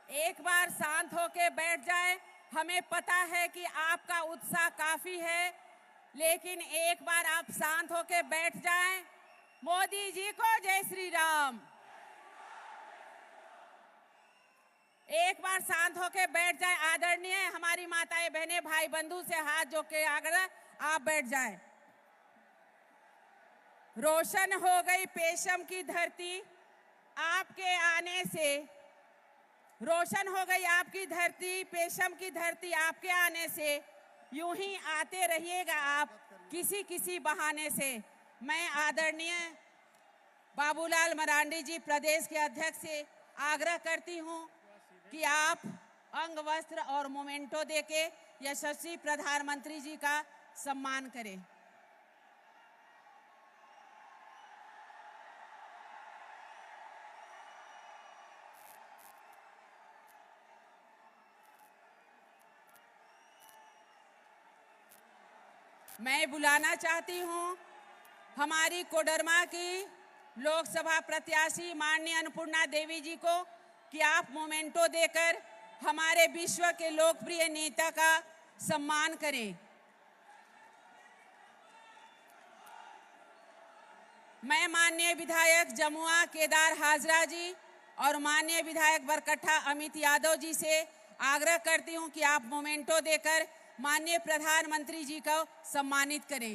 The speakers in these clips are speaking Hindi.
एक बार शांत होके बैठ जाए। हमें पता है कि आपका उत्साह काफी है, लेकिन एक बार आप शांत होके बैठ जाएं। मोदी जी को जय श्री राम। एक बार शांत होके बैठ जाएं। आदरणीय हमारी माताएं बहनें भाई बंधु से हाथ जोड़ के आग्रह, आप बैठ जाएं। रोशन हो गई पेशम की धरती आपके आने से। रोशन हो गई आपकी धरती, पेशम की धरती आपके आने से। यूं ही आते रहिएगा आप किसी किसी बहाने से। मैं आदरणीय बाबूलाल मरांडी जी प्रदेश के अध्यक्ष से आग्रह करती हूं कि आप अंग वस्त्र और मोमेंटो देके यशस्वी प्रधानमंत्री जी का सम्मान करें। मैं बुलाना चाहती हूं हमारी कोडरमा की लोकसभा प्रत्याशी माननीय अन्नपूर्णा देवी जी को कि आप मोमेंटो देकर हमारे विश्व के लोकप्रिय नेता का सम्मान करें। मैं माननीय विधायक जमुआ केदार हाजरा जी और माननीय विधायक बरकट्ठा अमित यादव जी से आग्रह करती हूं कि आप मोमेंटो देकर माननीय प्रधानमंत्री जी को सम्मानित करें।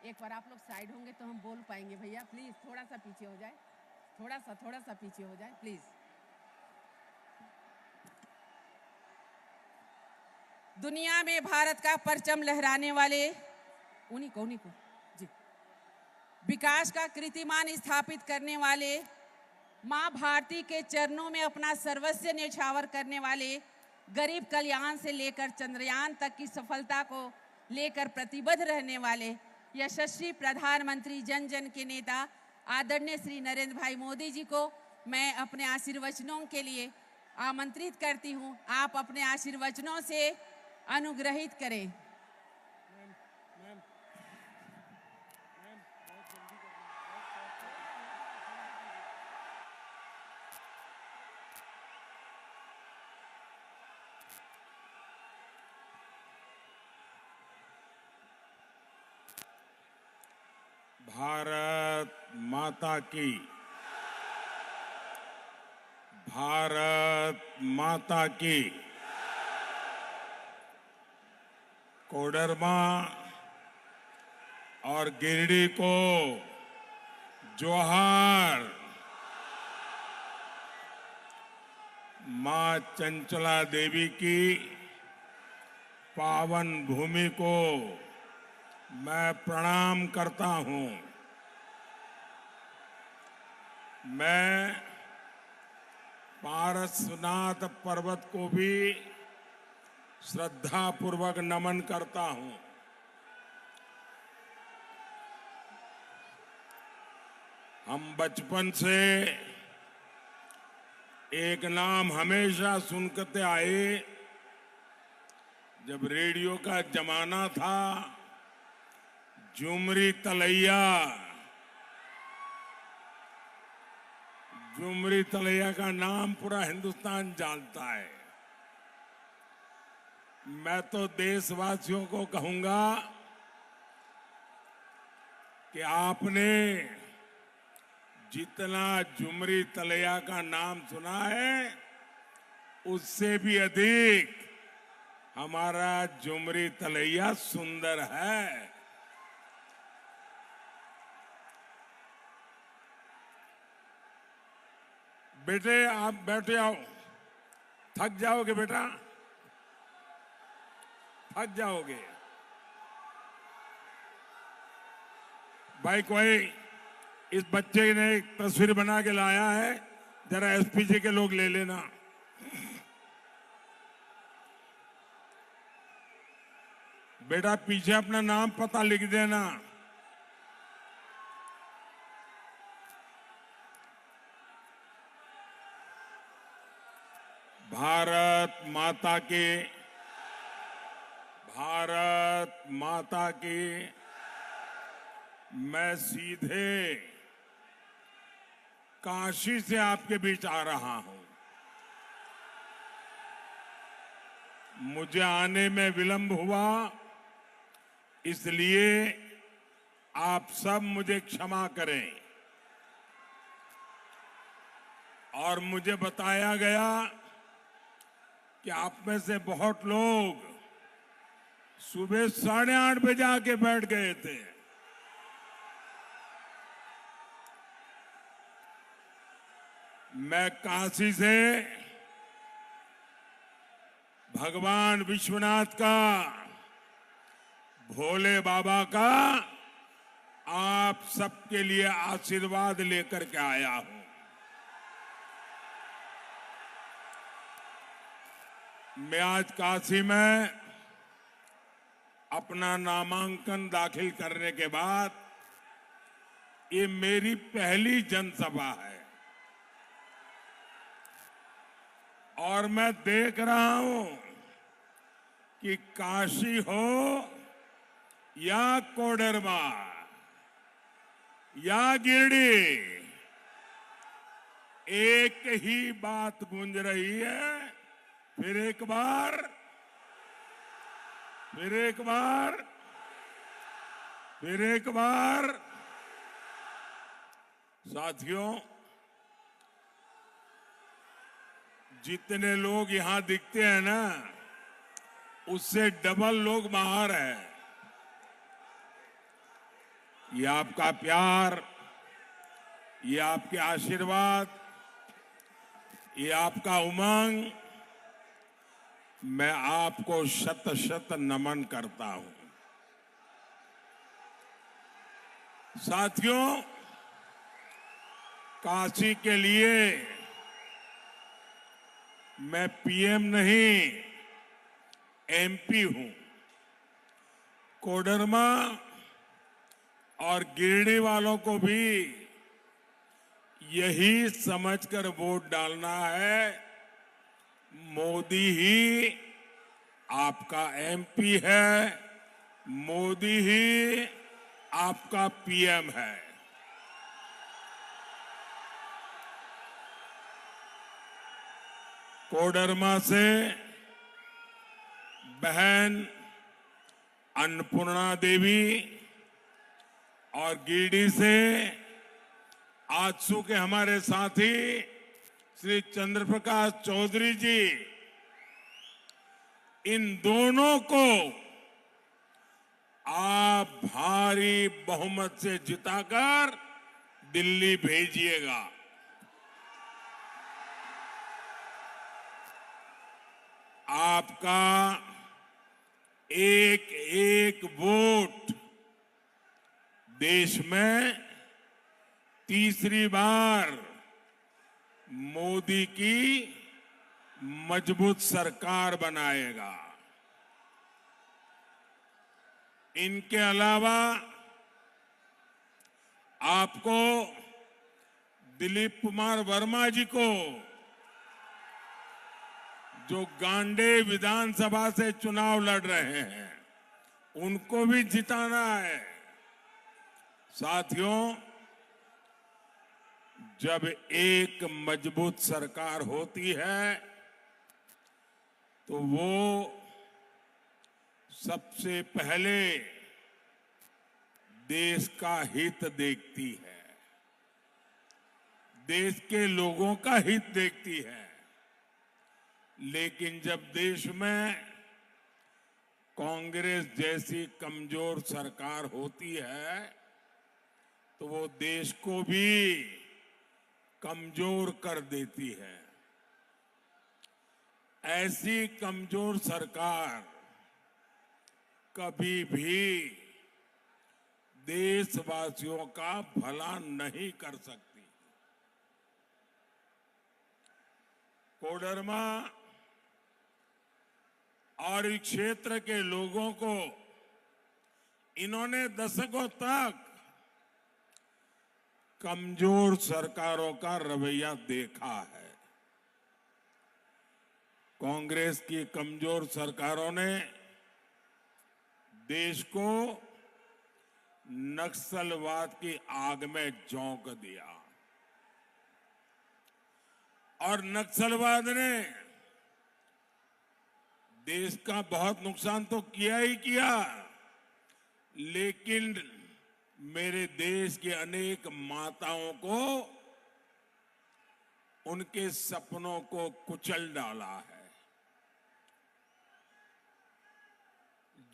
एक बार आप लोग साइड होंगे तो हम बोल पाएंगे। भैया प्लीज थोड़ा सा पीछे हो जाए, थोड़ा सा पीछे हो जाए प्लीज। दुनिया में भारत का परचम लहराने वाले उन्हीं को जी, विकास का कीर्तिमान स्थापित करने वाले, मां भारती के चरणों में अपना सर्वस्व न्यौछावर करने वाले, गरीब कल्याण से लेकर चंद्रयान तक की सफलता को लेकर प्रतिबद्ध रहने वाले यशस्वी प्रधानमंत्री, जन जन के नेता आदरणीय श्री नरेंद्र भाई मोदी जी को मैं अपने आशीर्वचनों के लिए आमंत्रित करती हूं। आप अपने आशीर्वचनों से अनुग्रहित करें। भारत माता की, भारत माता की। कोडरमा और गिरिडीह को जोहार। मां चंचला देवी की पावन भूमि को मैं प्रणाम करता हूं। मैं पारसनाथ पर्वत को भी श्रद्धापूर्वक नमन करता हूं। हम बचपन से एक नाम हमेशा सुनते आए। जब रेडियो का जमाना था, झुमरी तलैया। झुमरी तलैया का नाम पूरा हिंदुस्तान जानता है। मैं तो देशवासियों को कहूंगा कि आपने जितना झुमरी तलैया का नाम सुना है, उससे भी अधिक हमारा झुमरी तलैया सुंदर है। बेटे आप बैठे आओ, थक जाओगे बेटा, थक जाओगे। भाई कोई इस बच्चे ने एक तस्वीर बना के लाया है, जरा एसपीजी के लोग ले लेना। बेटा पीछे अपना नाम पता लिख देना। भारत माता की, भारत माता की। मैं सीधे काशी से आपके बीच आ रहा हूं। मुझे आने में विलंब हुआ, इसलिए आप सब मुझे क्षमा करें। और मुझे बताया गया कि आप में से बहुत लोग सुबह 8:30 बजे आके बैठ गए थे। मैं काशी से भगवान विश्वनाथ का, भोले बाबा का आप सबके लिए आशीर्वाद लेकर के आया हूं। मैं आज काशी में अपना नामांकन दाखिल करने के बाद ये मेरी पहली जनसभा है और मैं देख रहा हूं कि काशी हो या कोडरमा या गिरिडीह, एक ही बात गूंज रही है। फिर एक बार, फिर एक बार, फिर एक बार। साथियों, जितने लोग यहां दिखते हैं ना, उससे डबल लोग बाहर हैं। ये आपका प्यार, ये आपके आशीर्वाद, ये आपका उमंग, मैं आपको शत शत नमन करता हूं। साथियों, काशी के लिए मैं पीएम नहीं, एमपी हूं। कोडरमा और गिरिडीह वालों को भी यही समझकर वोट डालना है, मोदी ही आपका एमपी है, मोदी ही आपका पीएम है। कोडरमा से बहन अन्नपूर्णा देवी और गिरिडीह से आजसू के हमारे साथी श्री चंद्रप्रकाश चौधरी जी, इन दोनों को आप भारी बहुमत से जिताकर दिल्ली भेजिएगा। आपका एक एक वोट देश में तीसरी बार मोदी की मजबूत सरकार बनाएगा। इनके अलावा आपको दिलीप कुमार वर्मा जी को, जो गांडे विधानसभा से चुनाव लड़ रहे हैं, उनको भी जिताना है। साथियों, जब एक मजबूत सरकार होती है तो वो सबसे पहले देश का हित देखती है, देश के लोगों का हित देखती है। लेकिन जब देश में कांग्रेस जैसी कमजोर सरकार होती है तो वो देश को भी कमजोर कर देती है। ऐसी कमजोर सरकार कभी भी देशवासियों का भला नहीं कर सकती। कोडरमा और इस क्षेत्र के लोगों को इन्होंने दशकों तक कमजोर सरकारों का रवैया देखा है। कांग्रेस की कमजोर सरकारों ने देश को नक्सलवाद की आग में झोंक दिया और नक्सलवाद ने देश का बहुत नुकसान तो किया ही किया, लेकिन मेरे देश की अनेक माताओं को, उनके सपनों को कुचल डाला है।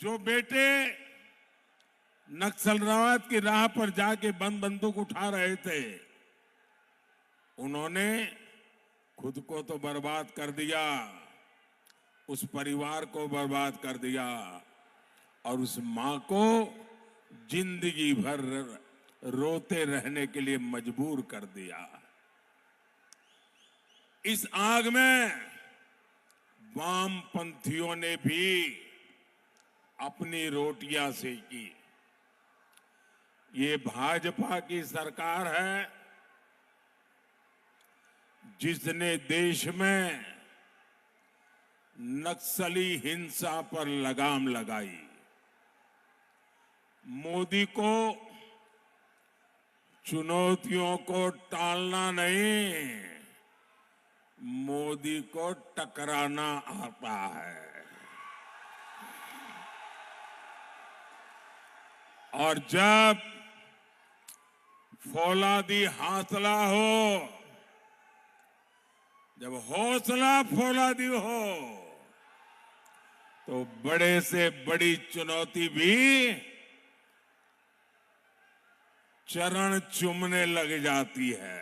जो बेटे नक्सलवाद की राह पर जाके बंदूक उठा रहे थे, उन्होंने खुद को तो बर्बाद कर दिया, उस परिवार को बर्बाद कर दिया और उस मां को जिंदगी भर रोते रहने के लिए मजबूर कर दिया। इस आग में वामपंथियों ने भी अपनी रोटियां सेकी। ये भाजपा की सरकार है जिसने देश में नक्सली हिंसा पर लगाम लगाई। मोदी को चुनौतियों को टालना नहीं, मोदी को टकराना आता है। और जब फौलादी हौसला हो, जब हौसला फौलादी हो, तो बड़े से बड़ी चुनौती भी चरण चूमने लग जाती है।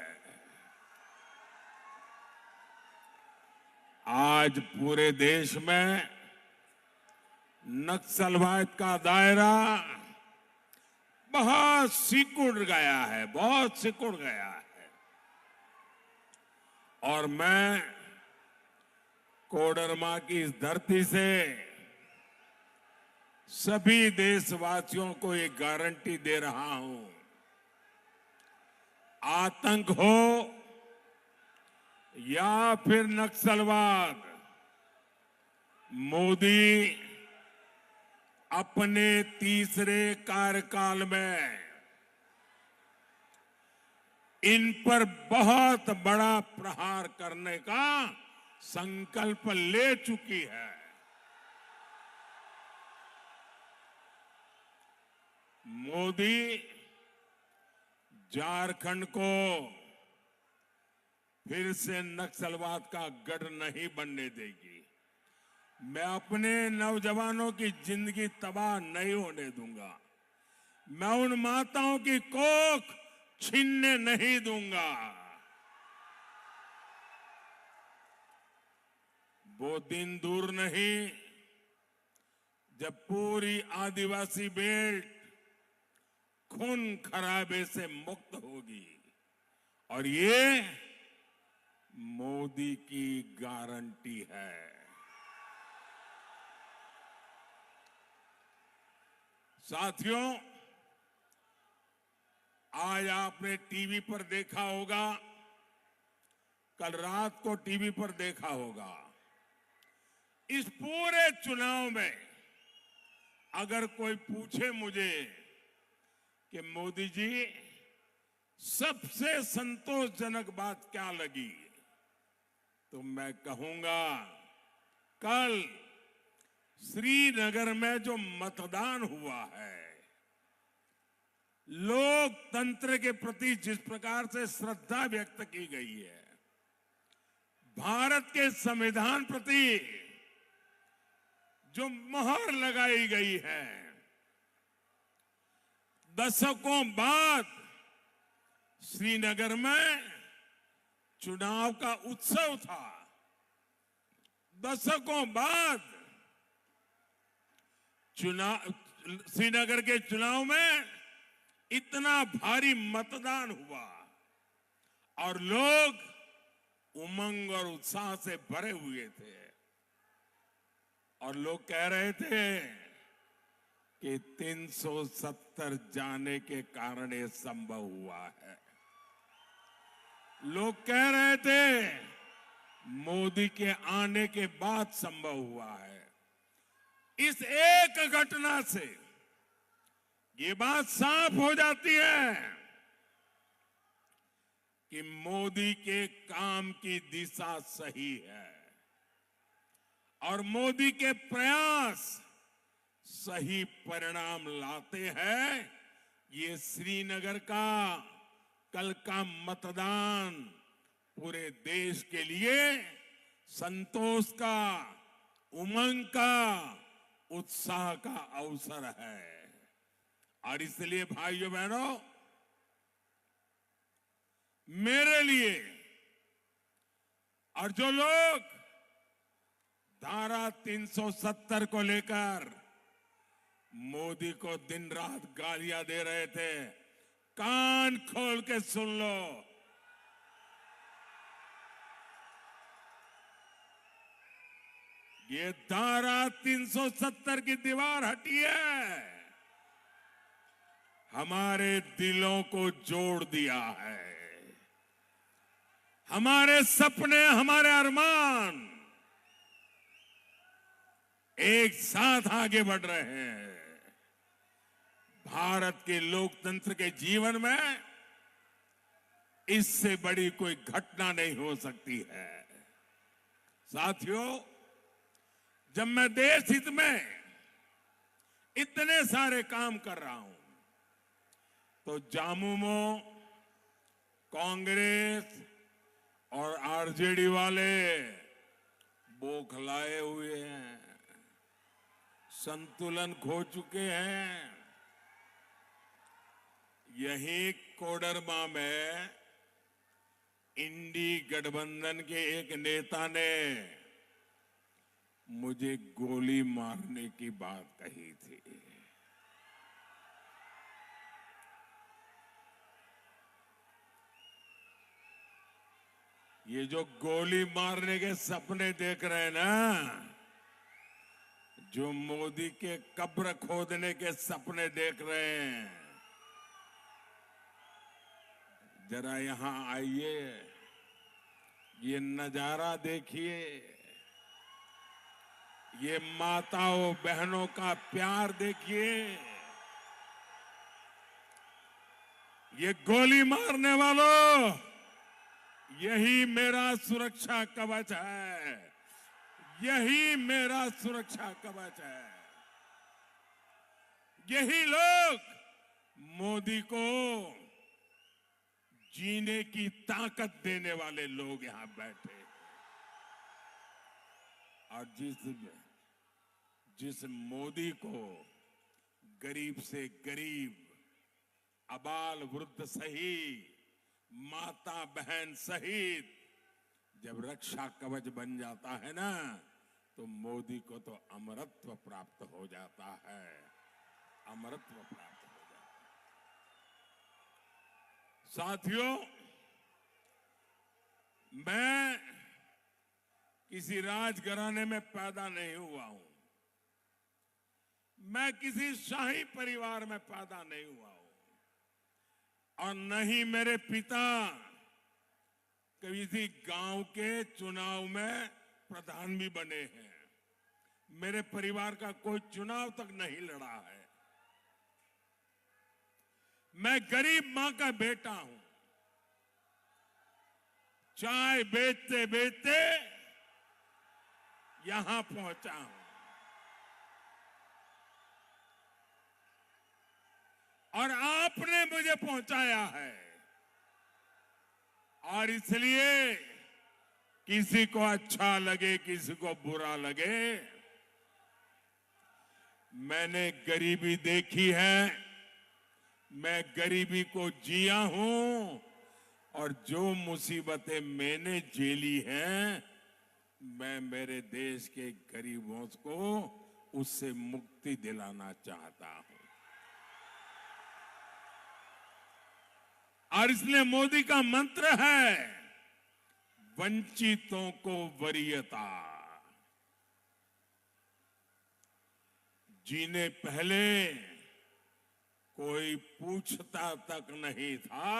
आज पूरे देश में नक्सलवाद का दायरा बहुत सिकुड़ गया है, बहुत सिकुड़ गया है। और मैं कोडरमा की इस धरती से सभी देशवासियों को एक गारंटी दे रहा हूं, आतंक हो या फिर नक्सलवाद, मोदी अपने तीसरे कार्यकाल में इन पर बहुत बड़ा प्रहार करने का संकल्प ले चुकी है। मोदी झारखंड को फिर से नक्सलवाद का गढ़ नहीं बनने देगी। मैं अपने नौजवानों की जिंदगी तबाह नहीं होने दूंगा। मैं उन माताओं की कोख छीनने नहीं दूंगा। वो दिन दूर नहीं जब पूरी आदिवासी बेल्ट खून खराबे से मुक्त होगी, और ये मोदी की गारंटी है। साथियों, आज आपने टीवी पर देखा होगा, कल रात को टीवी पर देखा होगा, इस पूरे चुनाव में अगर कोई पूछे मुझे कि मोदी जी सबसे संतोषजनक बात क्या लगी, तो मैं कहूंगा कल श्रीनगर में जो मतदान हुआ है, लोकतंत्र के प्रति जिस प्रकार से श्रद्धा व्यक्त की गई है, भारत के संविधान प्रति जो मोहर लगाई गई है, दशकों बाद श्रीनगर में चुनाव का उत्सव था। दशकों बाद श्रीनगर के चुनाव में इतना भारी मतदान हुआ और लोग उमंग और उत्साह से भरे हुए थे, और लोग कह रहे थे कि 370 जाने के कारण ये संभव हुआ है। लोग कह रहे थे मोदी के आने के बाद संभव हुआ है। इस एक घटना से ये बात साफ हो जाती है कि मोदी के काम की दिशा सही है। और मोदी के प्रयास सही परिणाम लाते हैं, ये श्रीनगर का कल का मतदान पूरे देश के लिए संतोष का, उमंग का, उत्साह का अवसर है। और इसलिए भाइयों बहनों, मेरे लिए और जो लोग धारा 370 को लेकर मोदी को दिन रात गालियां दे रहे थे, कान खोल के सुन लो। ये धारा 370 की दीवार हटी है, हमारे दिलों को जोड़ दिया है। हमारे सपने, हमारे अरमान एक साथ आगे बढ़ रहे हैं। भारत के लोकतंत्र के जीवन में इससे बड़ी कोई घटना नहीं हो सकती है। साथियों, जब मैं देश हित में इतने सारे काम कर रहा हूं, तो जामुमो कांग्रेस और आरजेडी वाले बौखलाए हुए हैं, संतुलन खो चुके हैं। यही कोडरमा में इंडी गठबंधन के एक नेता ने मुझे गोली मारने की बात कही थी। ये जो गोली मारने के सपने देख रहे हैं ना, जो मोदी के कब्र खोदने के सपने देख रहे हैं, जरा यहां आइए, ये नजारा देखिए, ये माताओं बहनों का प्यार देखिए। ये गोली मारने वालों, यही मेरा सुरक्षा कवच है, यही मेरा सुरक्षा कवच है। यही लोग मोदी को जीने की ताकत देने वाले लोग यहां बैठे। और जिस मोदी को गरीब से गरीब, अबाल वृद्ध सहित, माता बहन सहित जब रक्षा कवच बन जाता है ना, तो मोदी को तो अमरत्व प्राप्त हो जाता है, अमरत्व प्राप्त हो जाता है। साथियों, मैं किसी राजघराने में पैदा नहीं हुआ हूं, मैं किसी शाही परिवार में पैदा नहीं हुआ हूं, और न ही मेरे पिता किसी गांव के चुनाव में प्रधान भी बने हैं। मेरे परिवार का कोई चुनाव तक नहीं लड़ा है। मैं गरीब मां का बेटा हूं। चाय बेचते बेचते यहां पहुंचा हूं, और आपने मुझे पहुंचाया है। और इसलिए किसी को अच्छा लगे, किसी को बुरा लगे, मैंने गरीबी देखी है, मैं गरीबी को जिया हूं, और जो मुसीबतें मैंने झेली हैं, मैं मेरे देश के गरीबों को उससे मुक्ति दिलाना चाहता हूं। और इसलिए मोदी का मंत्र है, वंचितों को वरीयता। जिन्हें पहले कोई पूछता तक नहीं था,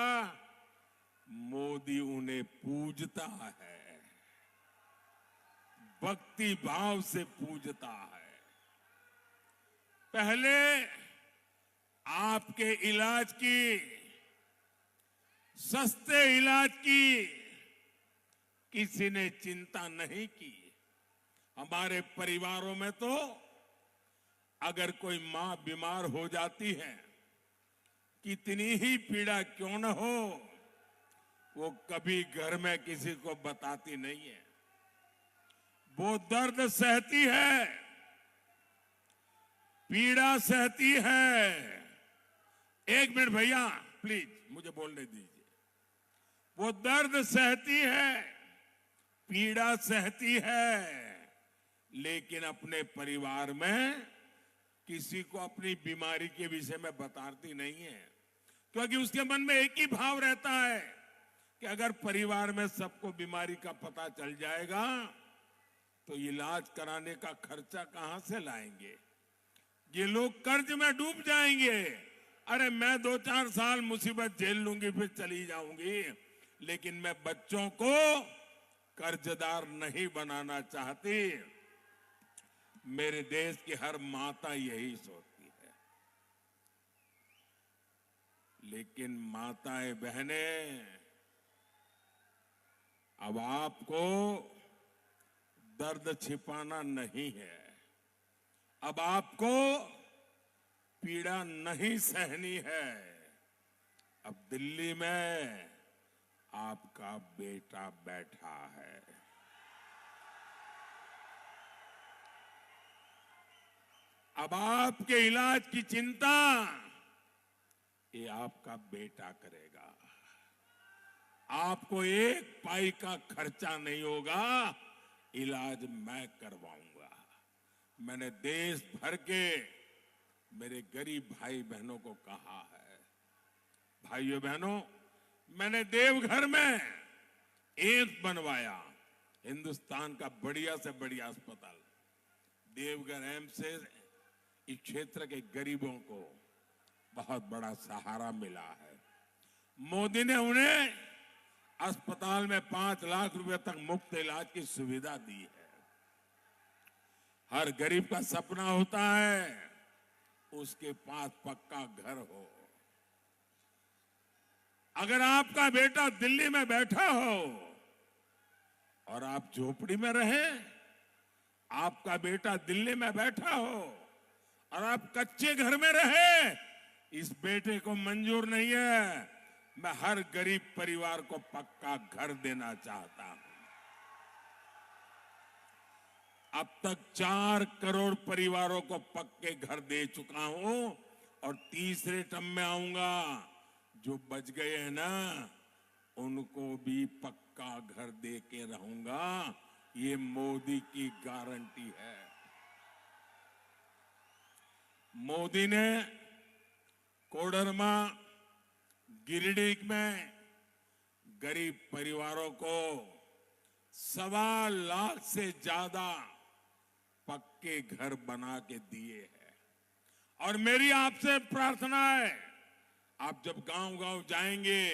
मोदी उन्हें पूजता है, भक्ति भाव से पूजता है। पहले आपके इलाज की, सस्ते इलाज की किसी ने चिंता नहीं की, हमारे परिवारों में तो अगर कोई मां बीमार हो जाती है, कितनी ही पीड़ा क्यों न हो, वो कभी घर में किसी को बताती नहीं है। वो दर्द सहती है, पीड़ा सहती है। एक मिनट भैया प्लीज मुझे बोलने दीजिए। वो दर्द सहती है, पीड़ा सहती है, लेकिन अपने परिवार में किसी को अपनी बीमारी के विषय में बताती नहीं है, क्योंकि उसके मन में एक ही भाव रहता है कि अगर परिवार में सबको बीमारी का पता चल जाएगा तो इलाज कराने का खर्चा कहां से लाएंगे, ये लोग कर्ज में डूब जाएंगे। अरे मैं 2-4 साल मुसीबत झेल लूंगी फिर चली जाऊंगी, लेकिन मैं बच्चों को कर्जदार नहीं बनाना चाहती। मेरे देश की हर माता यही सोचती है। लेकिन माताएं बहनें, अब आपको दर्द छिपाना नहीं है, अब आपको पीड़ा नहीं सहनी है। अब दिल्ली में आपका बेटा बैठा है। अब आपके इलाज की चिंता ये आपका बेटा करेगा। आपको एक पाई का खर्चा नहीं होगा, इलाज मैं करवाऊंगा। मैंने देश भर के मेरे गरीब भाई बहनों को कहा है, भाइयों बहनों, मैंने देवघर में एम्स बनवाया, हिंदुस्तान का बढ़िया से बढ़िया अस्पताल। देवघर एम्स से इस क्षेत्र के गरीबों को बहुत बड़ा सहारा मिला है। मोदी ने उन्हें अस्पताल में 5 लाख रुपए तक मुफ्त इलाज की सुविधा दी है। हर गरीब का सपना होता है उसके पास पक्का घर हो। अगर आपका बेटा दिल्ली में बैठा हो और आप झोपड़ी में रहे, आपका बेटा दिल्ली में बैठा हो और आप कच्चे घर में रहे, इस बेटे को मंजूर नहीं है। मैं हर गरीब परिवार को पक्का घर देना चाहता हूं। अब तक 4 करोड़ परिवारों को पक्के घर दे चुका हूं और तीसरे टर्म में आऊंगा। जो बच गए हैं ना, उनको भी पक्का घर दे के रहूंगा। ये मोदी की गारंटी है। मोदी ने कोडरमा, गिरिडीह में गरीब परिवारों को 1.25 लाख से ज्यादा पक्के घर बना के दिए हैं। और मेरी आपसे प्रार्थना है, आप जब गांव-गांव जाएंगे,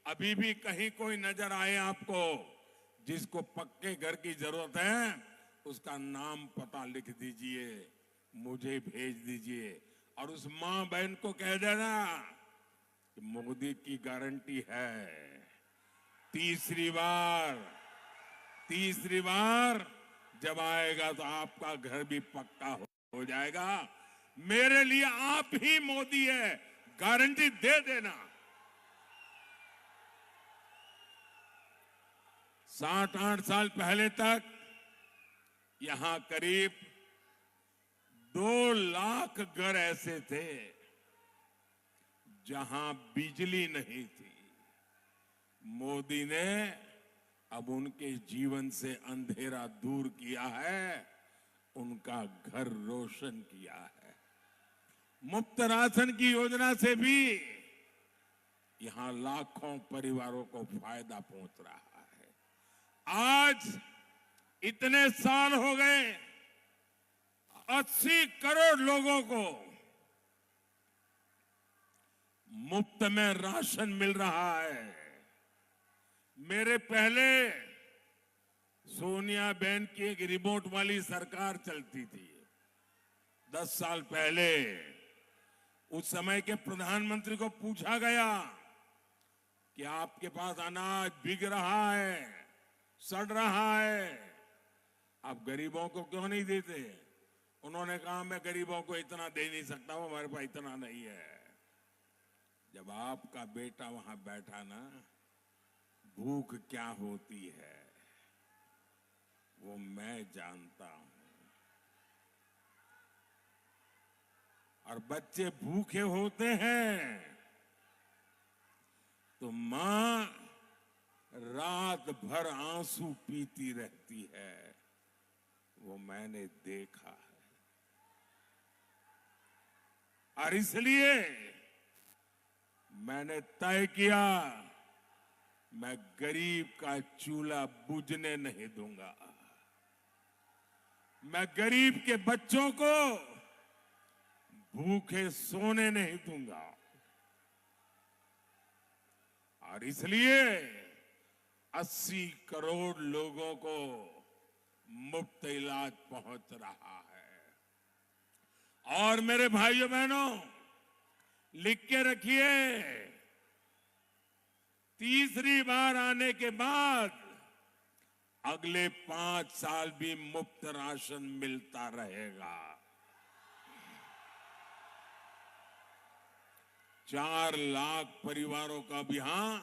अभी भी कहीं कोई नजर आए आपको जिसको पक्के घर की जरूरत है, उसका नाम पता लिख दीजिए, मुझे भेज दीजिए और उस मां बहन को कह देना कि मोदी की गारंटी है। तीसरी बार जब आएगा तो आपका घर भी पक्का हो जाएगा। मेरे लिए आप ही मोदी है, गारंटी दे देना। 7-8 साल पहले तक यहां करीब 2 लाख घर ऐसे थे जहां बिजली नहीं थी। मोदी ने अब उनके जीवन से अंधेरा दूर किया है, उनका घर रोशन किया है। मुफ्त राशन की योजना से भी यहां लाखों परिवारों को फायदा पहुंच रहा है। आज इतने साल हो गए, 80 करोड़ लोगों को मुफ्त में राशन मिल रहा है। मेरे पहले सोनिया बहन की एक रिमोट वाली सरकार चलती थी 10 साल पहले। उस समय के प्रधानमंत्री को पूछा गया कि आपके पास अनाज बिक रहा है, सड़ रहा है, आप गरीबों को क्यों नहीं देते? उन्होंने कहा मैं गरीबों को इतना दे नहीं सकता हूं, हमारे पास इतना नहीं है। जब आपका बेटा वहां बैठा ना, भूख क्या होती है वो मैं जानता हूं। और बच्चे भूखे होते हैं तो मां रात भर आंसू पीती रहती है, वो मैंने देखा है। और इसलिए मैंने तय किया, मैं गरीब का चूल्हा बुझने नहीं दूंगा। मैं गरीब के बच्चों को भूखे सोने नहीं दूंगा। और इसलिए 80 करोड़ लोगों को मुफ्त इलाज पहुंच रहा है। और मेरे भाइयों बहनों, लिख के रखिए, तीसरी बार आने के बाद अगले 5 साल भी मुफ्त राशन मिलता रहेगा। 4 लाख परिवारों का भी यहां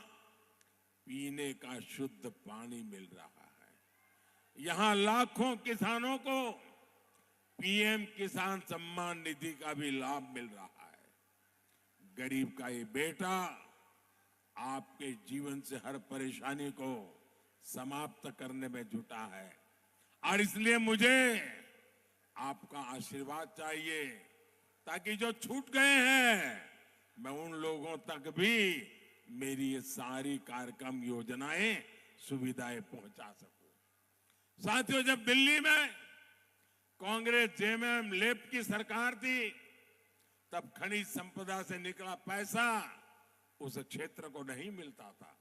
पीने का शुद्ध पानी मिल रहा है। यहां लाखों किसानों को पीएम किसान सम्मान निधि का भी लाभ मिल रहा है। गरीब का ये बेटा आपके जीवन से हर परेशानी को समाप्त करने में जुटा है। और इसलिए मुझे आपका आशीर्वाद चाहिए, ताकि जो छूट गए हैं मैं उन लोगों तक भी मेरी ये सारी कार्यक्रम योजनाएं सुविधाएं पहुंचा सकूं। साथियों, जब दिल्ली में कांग्रेस जेएमएम लेफ्ट की सरकार थी, तब खनिज संपदा से निकला पैसा उस क्षेत्र को नहीं मिलता था,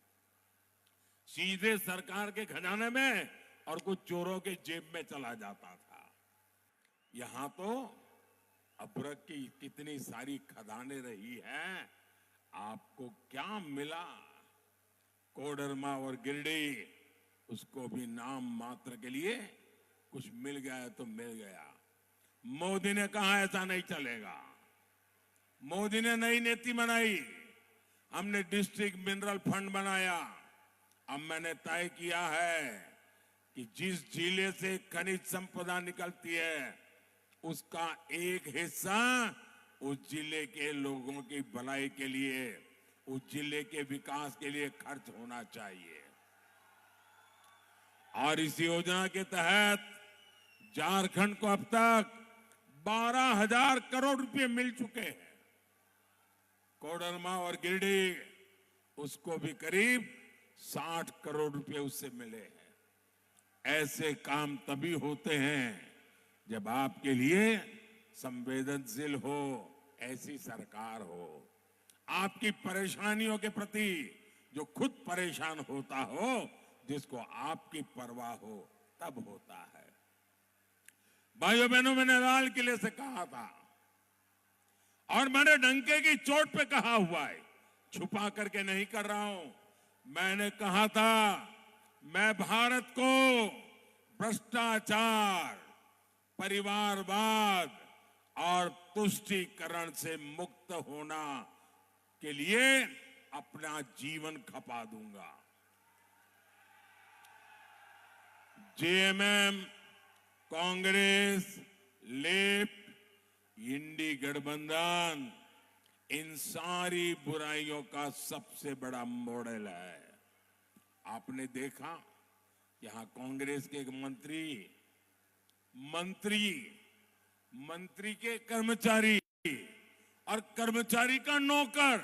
सीधे सरकार के खजाने में और कुछ चोरों के जेब में चला जाता था। यहां तो अभ्रक की कितनी सारी खदानें रही हैं, आपको क्या मिला? कोडरमा और गिरिडीह, उसको भी नाम मात्र के लिए कुछ मिल गया तो मिल गया। मोदी ने कहा ऐसा नहीं चलेगा। मोदी ने नई नीति बनाई, हमने डिस्ट्रिक्ट मिनरल फंड बनाया। अब मैंने तय किया है कि जिस जिले से खनिज संपदा निकलती है उसका एक हिस्सा उस जिले के लोगों की भलाई के लिए, उस जिले के विकास के लिए खर्च होना चाहिए। और इस योजना के तहत झारखंड को अब तक 12,000 करोड़ रुपए मिल चुके हैं। कोडरमा और गिरिडीह, उसको भी करीब 60 करोड़ रुपए उससे मिले हैं। ऐसे काम तभी होते हैं जब आपके लिए संवेदनशील हो ऐसी सरकार हो, आपकी परेशानियों के प्रति जो खुद परेशान होता हो, जिसको आपकी परवाह हो, तब होता है। भाइयों बहनों, मैंने लाल किले से कहा था और मैंने डंके की चोट पे कहा हुआ है, छुपा करके नहीं कर रहा हूं। मैंने कहा था मैं भारत को भ्रष्टाचार, परिवारवाद और तुष्टीकरण से मुक्त होना के लिए अपना जीवन खपा दूंगा। जेएमएम, कांग्रेस, लेफ्ट, इंडी गठबंधन इन सारी बुराइयों का सबसे बड़ा मॉडल है। आपने देखा यहां कांग्रेस के एक मंत्री के कर्मचारी और कर्मचारी का नौकर,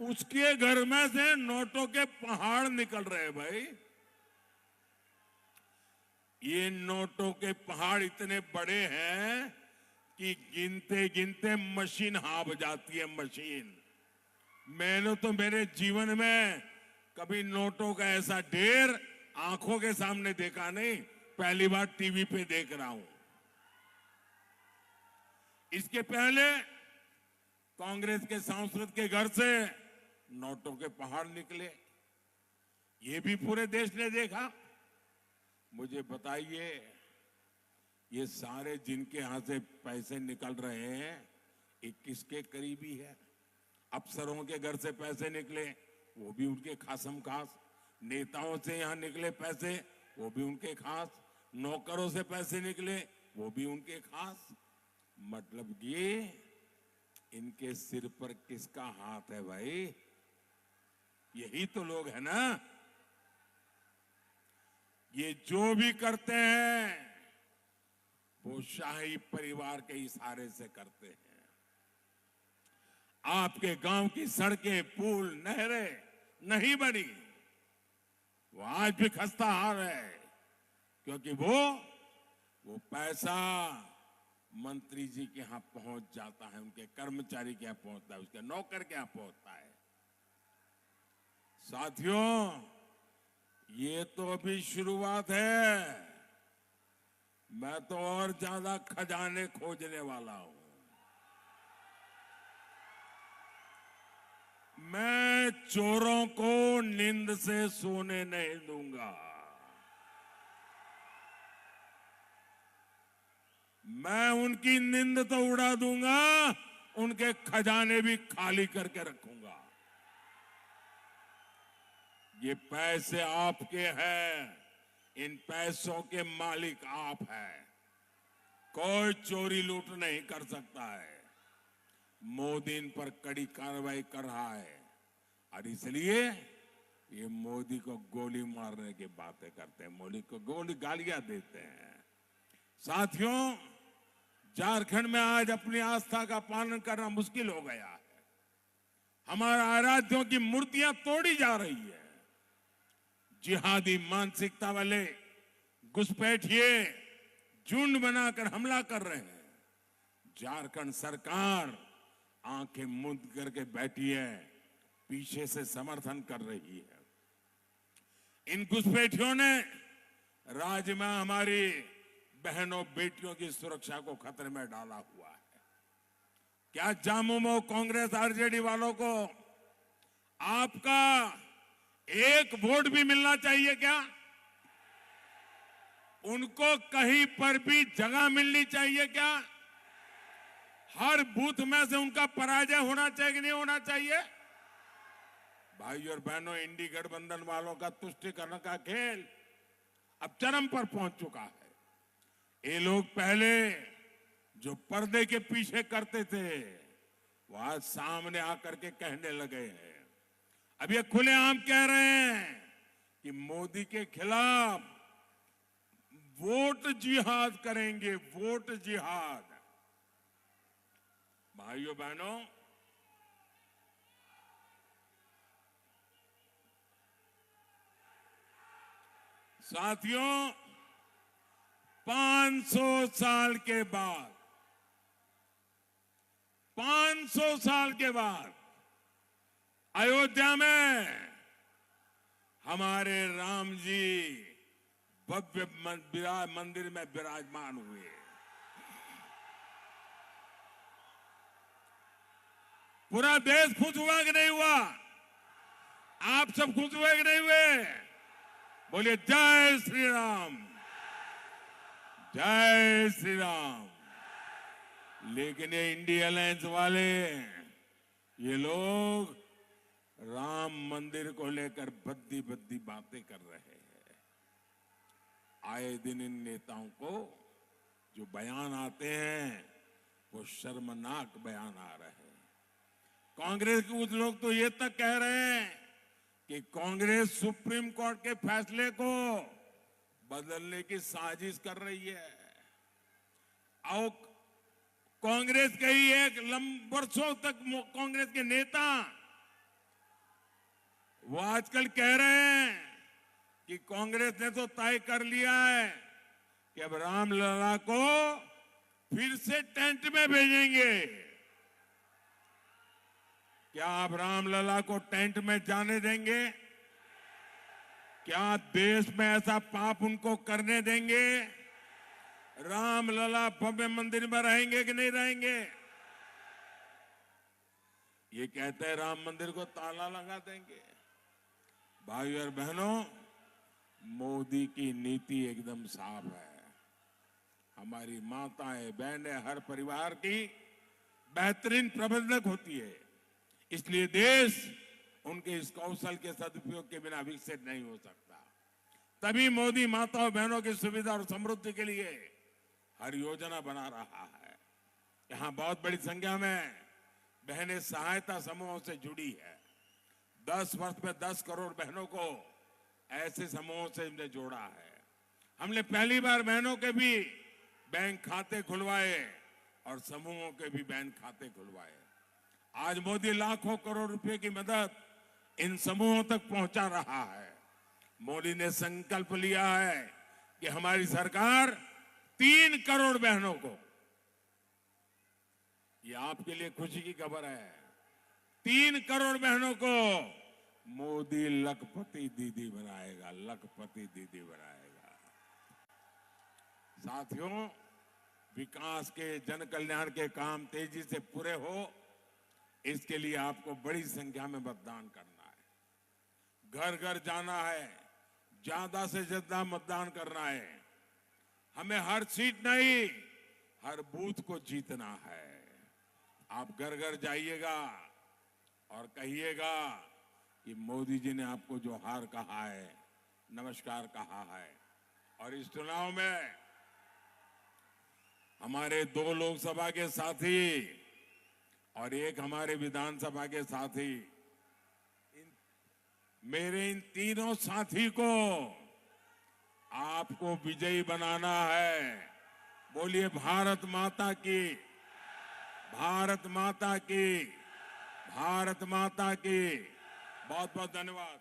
उसके घर में से नोटों के पहाड़ निकल रहे। भाई, ये नोटों के पहाड़ इतने बड़े हैं कि गिनते गिनते मशीन हाँफ जाती है। मशीन, मैंने तो मेरे जीवन में कभी नोटों का ऐसा ढेर आंखों के सामने देखा नहीं, पहली बार टीवी पे देख रहा हूं। इसके पहले कांग्रेस के सांसद के घर से नोटों के पहाड़ निकले, ये भी पूरे देश ने देखा। मुझे बताइए, ये सारे जिनके यहां से पैसे निकल रहे हैं, ये किसके करीबी है? अफसरों के घर से पैसे निकले, वो भी उनके खासम खास। नेताओं से यहां निकले पैसे, वो भी उनके खास। नौकरों से पैसे निकले, वो भी उनके खास। मतलब ये इनके सिर पर किसका हाथ है भाई? यही तो लोग है ना। ये जो भी करते हैं वो शाही परिवार के इशारे से करते हैं। आपके गांव की सड़कें, पुल, नहरें नहीं बनी, वो आज भी खस्ता हाल है, क्योंकि वो पैसा मंत्री जी के यहां पहुंच जाता है, उनके कर्मचारी के यहां पहुंचता है, उसके नौकर के यहां पहुंचता है। साथियों, ये तो अभी शुरुआत है। मैं तो और ज्यादा खजाने खोजने वाला हूं। मैं चोरों को नींद से सोने नहीं दूंगा। मैं उनकी नींद तो उड़ा दूंगा, उनके खजाने भी खाली करके रखूंगा। ये पैसे आपके हैं, इन पैसों के मालिक आप हैं। कोई चोरी लूट नहीं कर सकता है। मोदी इन पर कड़ी कार्रवाई कर रहा है और इसलिए ये मोदी को गोली मारने की बातें करते हैं, मोदी को गोली गालियां देते हैं। साथियों, झारखंड में आज अपनी आस्था का पालन करना मुश्किल हो गया है। हमारे आराध्यों की मूर्तियां तोड़ी जा रही है। जिहादी मानसिकता वाले घुसपैठिए झुंड बनाकर हमला कर रहे हैं। झारखंड सरकार आंखें मूंद करके बैठी है, पीछे से समर्थन कर रही है। इन घुसपैठियों ने राज्य में हमारी बहनों बेटियों की सुरक्षा को खतरे में डाला हुआ है। क्या झामुमो कांग्रेस आरजेडी वालों को आपका एक वोट भी मिलना चाहिए क्या? उनको कहीं पर भी जगह मिलनी चाहिए क्या? हर बूथ में से उनका पराजय होना चाहिए कि नहीं होना चाहिए? भाई और बहनों, इंडी गठबंधन वालों का तुष्टीकरण का खेल अब चरम पर पहुंच चुका है। ये लोग पहले जो पर्दे के पीछे करते थे, वो आज सामने आकर के कहने लगे हैं। अब ये खुलेआम कह रहे हैं कि मोदी के खिलाफ वोट जिहाद करेंगे, वोट जिहाद। भाइयों बहनों, साथियों, 500 साल के बाद 500 साल के बाद अयोध्या में हमारे राम जी भव्य मंदिर में विराजमान हुए। पूरा देश खुश हुआ कि नहीं हुआ? आप सब खुश हुए कि नहीं हुए? बोलिए जय श्री राम, जय श्री राम। लेकिन ये इंडिया अलायंस वाले, ये लोग राम मंदिर को लेकर भद्दी भद्दी बातें कर रहे हैं। आए दिन इन नेताओं को जो बयान आते हैं, वो शर्मनाक बयान आ रहे हैं। कांग्रेस के कुछ लोग तो ये तक कह रहे हैं कि कांग्रेस सुप्रीम कोर्ट के फैसले को बदलने की साजिश कर रही है। और कांग्रेस के ही एक वर्षों तक कांग्रेस के नेता वो आजकल कह रहे हैं कि कांग्रेस ने तो तय कर लिया है कि अब रामलला को फिर से टेंट में भेजेंगे। क्या आप रामलला को टेंट में जाने देंगे? क्या देश में ऐसा पाप उनको करने देंगे? रामलला भव्य मंदिर में रहेंगे कि नहीं रहेंगे? ये कहते हैं राम मंदिर को ताला लगा देंगे। भाई और बहनों, मोदी की नीति एकदम साफ है। हमारी माताएं बहनें हर परिवार की बेहतरीन प्रबंधक होती है, इसलिए देश उनके इस कौशल के सदुपयोग के बिना विकसित नहीं हो सकता। तभी मोदी माताओं बहनों की सुविधा और समृद्धि के लिए हर योजना बना रहा है। यहां बहुत बड़ी संख्या में बहनें सहायता समूहों से जुड़ी है। 10 वर्ष में 10 करोड़ बहनों को ऐसे समूहों से हमने जोड़ा है। हमने पहली बार बहनों के भी बैंक खाते खुलवाए और समूहों के भी बैंक खाते खुलवाए। आज मोदी लाखों करोड़ रुपए की मदद इन समूहों तक पहुंचा रहा है। मोदी ने संकल्प लिया है कि हमारी सरकार 3 करोड़ बहनों को, ये आपके लिए खुशी की खबर है, 3 करोड़ बहनों को मोदी लखपति दीदी बनाएगा, लखपति दीदी बनाएगा। साथियों, विकास के जन कल्याण के काम तेजी से पूरे हो, इसके लिए आपको बड़ी संख्या में मतदान करना है। घर घर जाना है, ज्यादा से ज्यादा मतदान करना है। हमें हर सीट नहीं, हर बूथ को जीतना है। आप घर घर जाइएगा और कहिएगा कि मोदी जी ने आपको जो हार कहा है, नमस्कार कहा है। और इस चुनाव में हमारे 2 लोकसभा के साथी और 1 हमारे विधानसभा के साथी, मेरे इन तीनों साथी को आपको विजयी बनाना है। बोलिए भारत माता की, भारत माता की, भारत माता की। बहुत बहुत धन्यवाद।